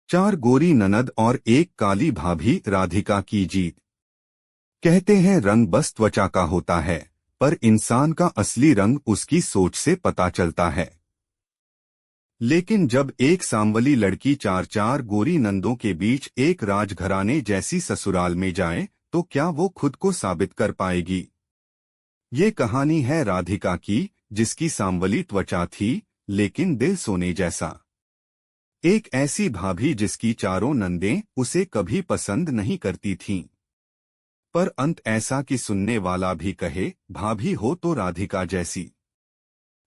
चार गोरी ननद और एक काली भाभी, राधिका की जीत। कहते हैं रंग बस त्वचा का होता है, पर इंसान का असली रंग उसकी सोच से पता चलता है। लेकिन जब एक सांवली लड़की चार चार गोरी नंदों के बीच एक राजघराने जैसी ससुराल में जाए, तो क्या वो खुद को साबित कर पाएगी? ये कहानी है राधिका की, जिसकी सांवली त्वचा थी लेकिन दिल सोने जैसा। एक ऐसी भाभी जिसकी चारों नंदें उसे कभी पसंद नहीं करती थीं, पर अंत ऐसा कि सुनने वाला भी कहे भाभी हो तो राधिका जैसी।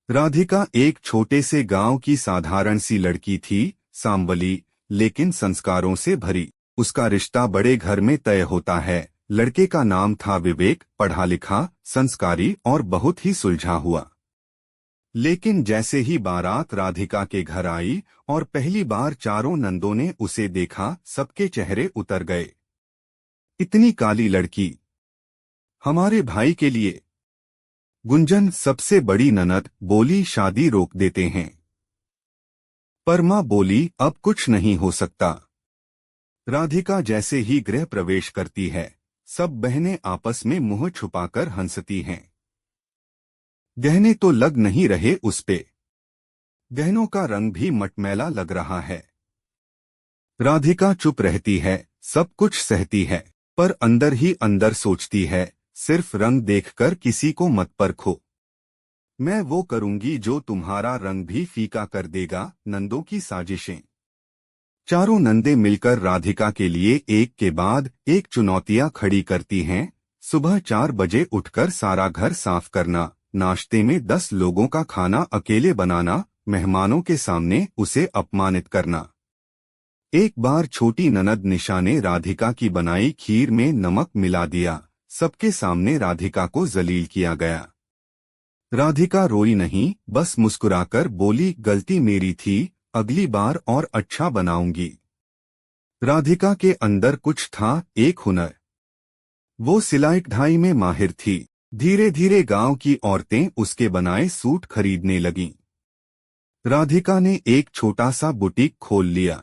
राधिका एक छोटे से गांव की साधारण सी लड़की थी, सांवली लेकिन संस्कारों से भरी। उसका रिश्ता बड़े घर में तय होता है। लड़के का नाम था विवेक, पढ़ा लिखा, संस्कारी और बहुत ही सुलझा हुआ। लेकिन जैसे ही बारात राधिका के घर आई और पहली बार चारों नंदों ने उसे देखा, सबके चेहरे उतर गए। इतनी काली लड़की हमारे भाई के लिए? गुंजन, सबसे बड़ी ननद, बोली शादी रोक देते हैं। पर मां बोली अब कुछ नहीं हो सकता। राधिका जैसे ही गृह प्रवेश करती है, सब बहनें आपस में मुंह छुपाकर हंसती हैं। गहने तो लग नहीं रहे उस पे, गहनों का रंग भी मटमैला लग रहा है। राधिका चुप रहती है, सब कुछ सहती है, पर अंदर ही अंदर सोचती है, सिर्फ रंग देखकर किसी को मत परखो। मैं वो करूंगी जो तुम्हारा रंग भी फीका कर देगा। नंदों की साजिशें। चारों नंदे मिलकर राधिका के लिए एक के बाद एक चुनौतियां खड़ी करती हैं। सुबह 4 बजे उठकर सारा घर साफ करना, नाश्ते में 10 लोगों का खाना अकेले बनाना, मेहमानों के सामने उसे अपमानित करना। एक बार छोटी ननद निशा ने राधिका की बनाई खीर में नमक मिला दिया। सबके सामने राधिका को जलील किया गया। राधिका रोई नहीं, बस मुस्कुराकर बोली, गलती मेरी थी, अगली बार और अच्छा बनाऊंगी। राधिका के अंदर कुछ था, एक हुनर। वो सिलाई कढ़ाई में माहिर थी। धीरे धीरे गांव की औरतें उसके बनाए सूट खरीदने लगीं। राधिका ने एक छोटा सा बुटीक खोल लिया।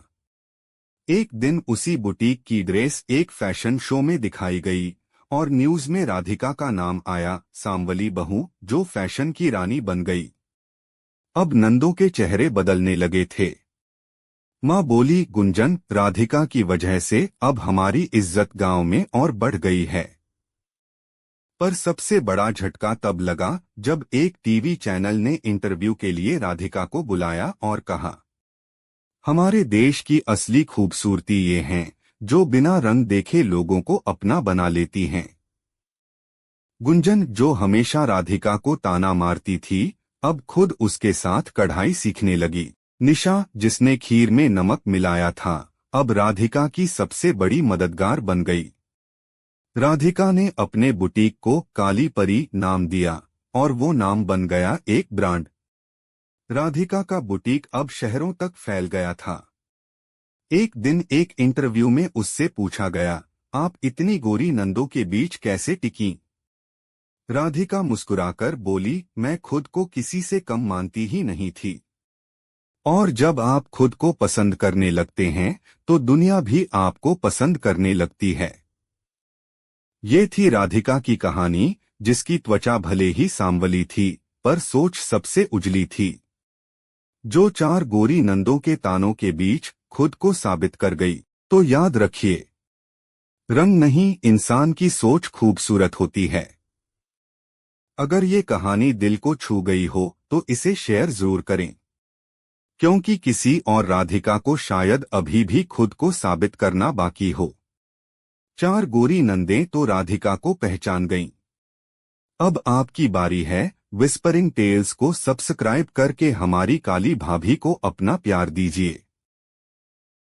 एक दिन उसी बुटीक की ड्रेस एक फैशन शो में दिखाई गई और न्यूज में राधिका का नाम आया, सांवली बहू जो फैशन की रानी बन गई। अब नंदों के चेहरे बदलने लगे थे। मां बोली, गुंजन, राधिका की वजह से अब हमारी इज्जत गांव में और बढ़ गई है। पर सबसे बड़ा झटका तब लगा जब एक टीवी चैनल ने इंटरव्यू के लिए राधिका को बुलाया और कहा, हमारे देश की असली खूबसूरती ये हैं जो बिना रंग देखे लोगों को अपना बना लेती हैं। गुंजन, जो हमेशा राधिका को ताना मारती थी, अब खुद उसके साथ कढ़ाई सीखने लगी। निशा, जिसने खीर में नमक मिलाया था, अब राधिका की सबसे बड़ी मददगार बन गई। राधिका ने अपने बुटीक को काली परी नाम दिया और वो नाम बन गया एक ब्रांड। राधिका का बुटीक अब शहरों तक फैल गया था। एक दिन एक इंटरव्यू में उससे पूछा गया, आप इतनी गोरी नंदों के बीच कैसे टिकीं? राधिका मुस्कुराकर बोली, मैं खुद को किसी से कम मानती ही नहीं थी। और जब आप खुद को पसंद करने लगते हैं, तो दुनिया भी आपको पसंद करने लगती है। ये थी राधिका की कहानी, जिसकी त्वचा भले ही सांवली थी, पर सोच सबसे उजली थी। जो 4 गोरी नंदों के तानों के बीच खुद को साबित कर गई। तो याद रखिए, रंग नहीं, इंसान की सोच खूबसूरत होती है। अगर ये कहानी दिल को छू गई हो तो इसे शेयर जरूर करें, क्योंकि किसी और राधिका को शायद अभी भी खुद को साबित करना बाकी हो। 4 गोरी नंदें तो राधिका को पहचान गईं। अब आपकी बारी है। विस्परिंग टेल्स को सब्सक्राइब करके हमारी काली भाभी को अपना प्यार दीजिए।